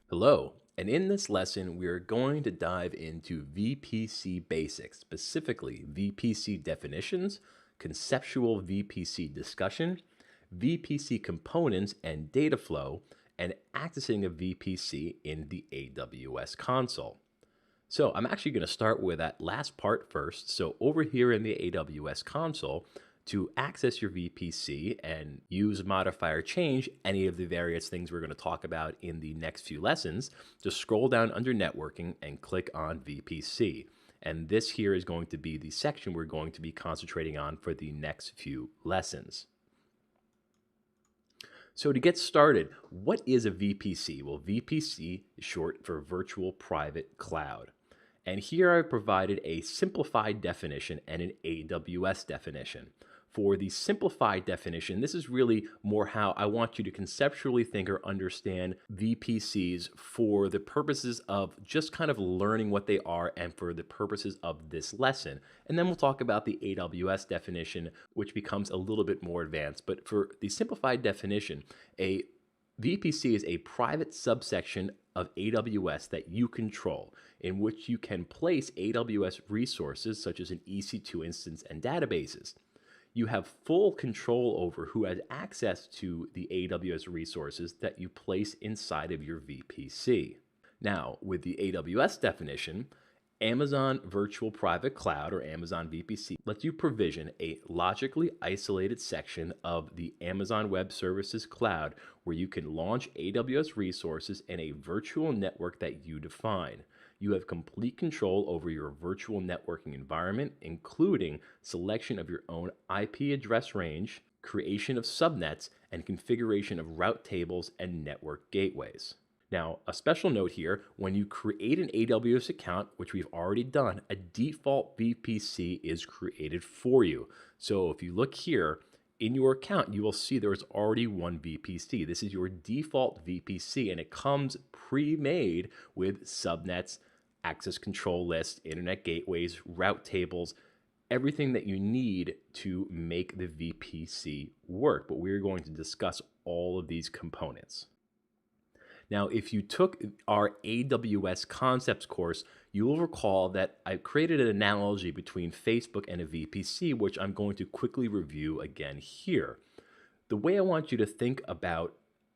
Hello, and in this lesson, we are going to dive into VPC basics, specifically VPC definitions, conceptual VPC discussion, VPC components and data flow, and accessing a VPC in the AWS console. So I'm actually going to start with that last part first. So over here in the AWS console, to access your VPC and use modifier change any of the various things we're going to talk about in the next few lessons, just scroll down under networking and click on VPC. And this here is going to be the section we're going to be concentrating on for the next few lessons. So to get started, what is a VPC? Well, VPC is short for Virtual Private Cloud. And here I've provided a simplified definition and an AWS definition. For the simplified definition, this is really more how I want you to conceptually think or understand VPCs for the purposes of just kind of learning what they are and for the purposes of this lesson. And then we'll talk about the AWS definition, which becomes a little bit more advanced. But for the simplified definition, a VPC is a private subsection of AWS that you control, in which you can place AWS resources such as an EC2 instance and databases. You have full control over who has access to the AWS resources that you place inside of your VPC. Now, with the AWS definition, Amazon Virtual Private Cloud, or Amazon VPC, lets you provision a logically isolated section of the Amazon Web Services cloud where you can launch AWS resources in a virtual network that you define. You have complete control over your virtual networking environment, including selection of your own IP address range, creation of subnets, and configuration of route tables and network gateways. Now, a special note here, when you create an AWS account, which we've already done, a default VPC is created for you. So if you look here in your account, you will see there's already one VPC. This is your default VPC, and it comes pre-made with subnets, access control list, internet gateways, route tables, everything that you need to make the VPC work. But we're going to discuss all of these components. Now, if you took our AWS concepts course, you will recall that I created an analogy between Facebook and a VPC, which I'm going to quickly review again here. The way I want you to think about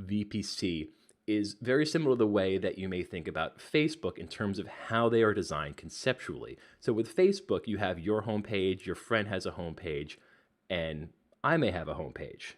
VPC is very similar to the way that you may think about Facebook in terms of how they are designed conceptually. So with Facebook, you have your homepage, your friend has a homepage, and I may have a homepage.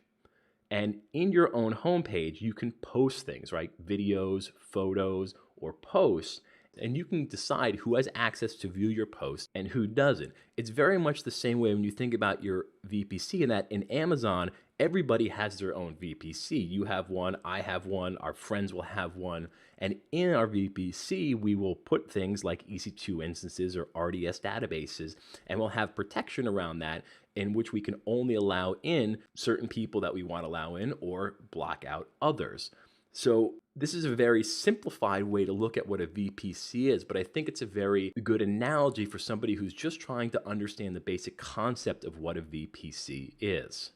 And in your own homepage, you can post things, right? Videos, photos, or posts, and you can decide who has access to view your post and who doesn't. It's very much the same way when you think about your VPC, in that in Amazon, everybody has their own VPC. You have one, I have one, our friends will have one. And in our VPC, we will put things like EC2 instances or RDS databases, and we'll have protection around that in which we can only allow in certain people that we want to allow in or block out others. So this is a very simplified way to look at what a VPC is, but I think it's a very good analogy for somebody who's just trying to understand the basic concept of what a VPC is.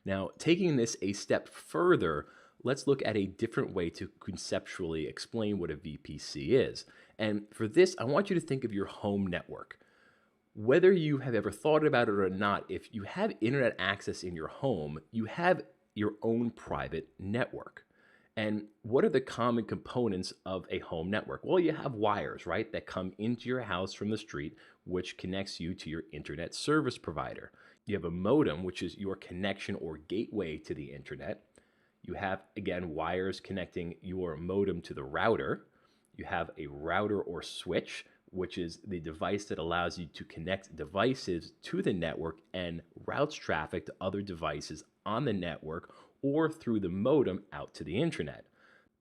Now, taking this a step further, let's look at a different way to conceptually explain what a VPC is. And for this, I want you to think of your home network. Whether you have ever thought about it or not, if you have internet access in your home, you have your own private network. And what are the common components of a home network? Well, you have wires, right, that come into your house from the street, which connects you to your internet service provider. You have a modem, which is your connection or gateway to the internet. You have, again, wires connecting your modem to the router. You have a router or switch, which is the device that allows you to connect devices to the network and routes traffic to other devices on the network or through the modem out to the internet.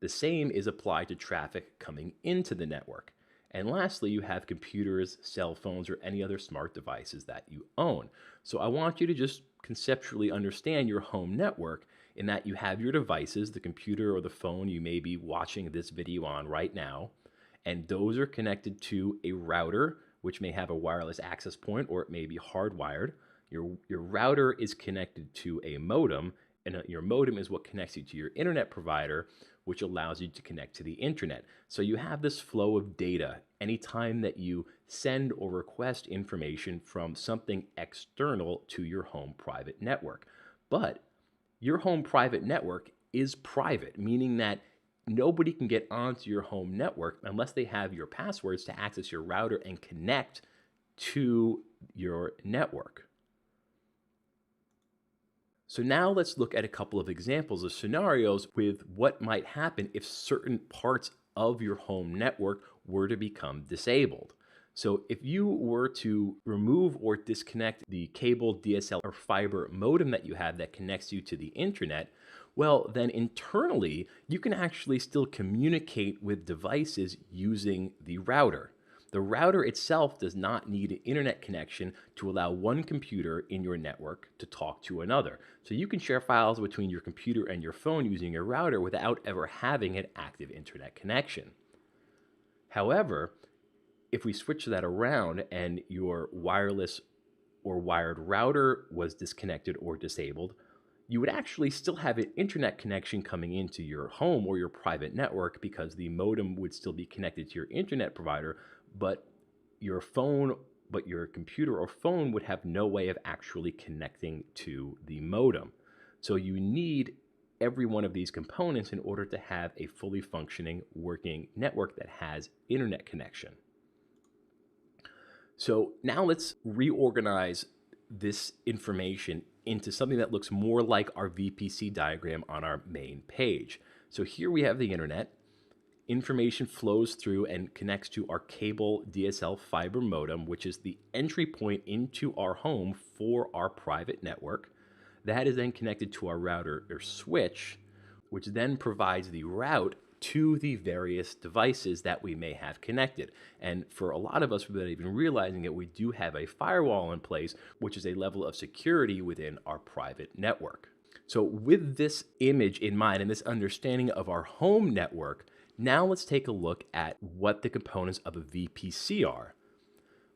The same is applied to traffic coming into the network. And lastly, you have computers, cell phones, or any other smart devices that you own. So I want you to just conceptually understand your home network in that you have your devices, the computer or the phone you may be watching this video on right now, and those are connected to a router, which may have a wireless access point, or it may be hardwired. Your router is connected to a modem, and your modem is what connects you to your internet provider, which allows you to connect to the internet. So you have this flow of data anytime that you send or request information from something external to your home private network. But your home private network is private, meaning that nobody can get onto your home network unless they have your passwords to access your router and connect to your network. So now let's look at a couple of examples of scenarios with what might happen if certain parts of your home network were to become disabled. So if you were to remove or disconnect the cable, DSL, or fiber modem that you have that connects you to the internet, well, then internally, you can actually still communicate with devices using the router. The router itself does not need an internet connection to allow one computer in your network to talk to another. So you can share files between your computer and your phone using your router without ever having an active internet connection. However, if we switch that around and your wireless or wired router was disconnected or disabled, you would actually still have an internet connection coming into your home or your private network because the modem would still be connected to your internet provider, but your computer or phone would have no way of actually connecting to the modem. So you need every one of these components in order to have a fully functioning working network that has internet connection. So now let's reorganize this information into something that looks more like our VPC diagram on our main page. So here we have the internet. Information flows through and connects to our cable DSL fiber modem, which is the entry point into our home for our private network. That is then connected to our router or switch, which then provides the route to the various devices that we may have connected. And for a lot of us, without even realizing it, we do have a firewall in place, which is a level of security within our private network. So with this image in mind and this understanding of our home network, now let's take a look at what the components of a VPC are.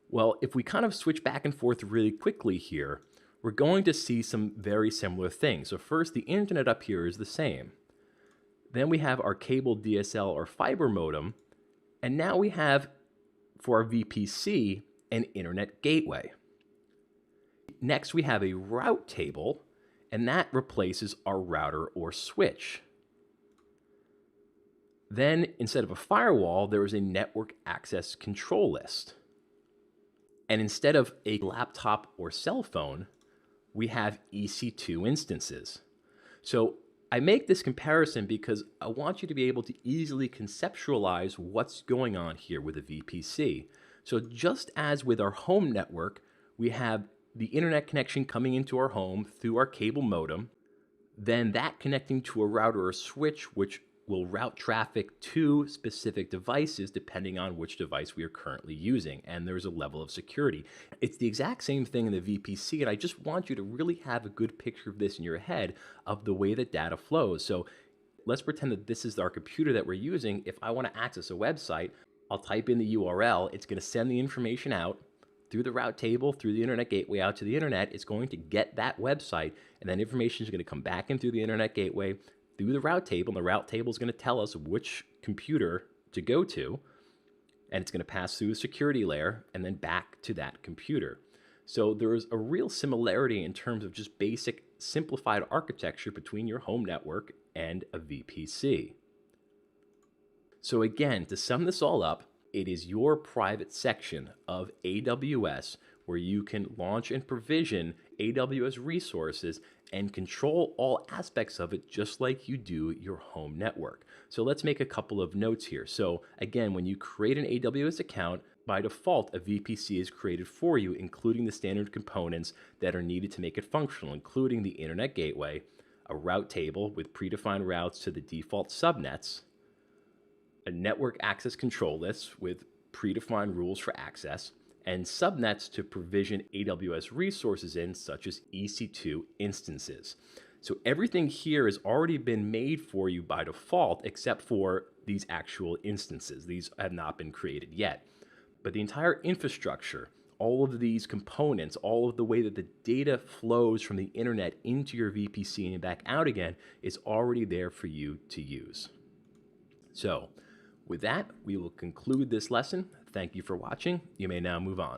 Well, if we kind of switch back and forth really quickly here, we're going to see some very similar things. So first, the internet up here is the same. Then we have our cable DSL or fiber modem, and now we have, for our VPC, an internet gateway. Next, we have a route table, and that replaces our router or switch. Then, instead of a firewall, there is a network access control list. And instead of a laptop or cell phone, we have EC2 instances. So I make this comparison because I want you to be able to easily conceptualize what's going on here with a VPC. So just as with our home network, we have the internet connection coming into our home through our cable modem, then that connecting to a router or switch, which will route traffic to specific devices depending on which device we are currently using, and there's a level of security. It's the exact same thing in the VPC, and I just want you to really have a good picture of this in your head of the way that data flows. So let's pretend that this is our computer that we're using. If I want to access a website, I'll type in the URL. It's going to send the information out through the route table, through the internet gateway out to the internet. It's going to get that website, and then information is going to come back in through the internet gateway, through the route table, and the route table is going to tell us which computer to go to, and it's going to pass through the security layer and then back to that computer. So there is a real similarity in terms of just basic simplified architecture between your home network and a VPC. So again, to sum this all up, it is your private section of AWS where you can launch and provision AWS resources and control all aspects of it just like you do your home network. So let's make a couple of notes here. So again, when you create an AWS account, by default, a VPC is created for you, including the standard components that are needed to make it functional, including the internet gateway, a route table with predefined routes to the default subnets, a network access control list with predefined rules for access, and subnets to provision AWS resources in, such as EC2 instances. So everything here has already been made for you by default, except for these actual instances. These have not been created yet. But the entire infrastructure, all of these components, all of the way that the data flows from the internet into your VPC and back out again is already there for you to use. So with that, we will conclude this lesson. Thank you for watching. You may now move on.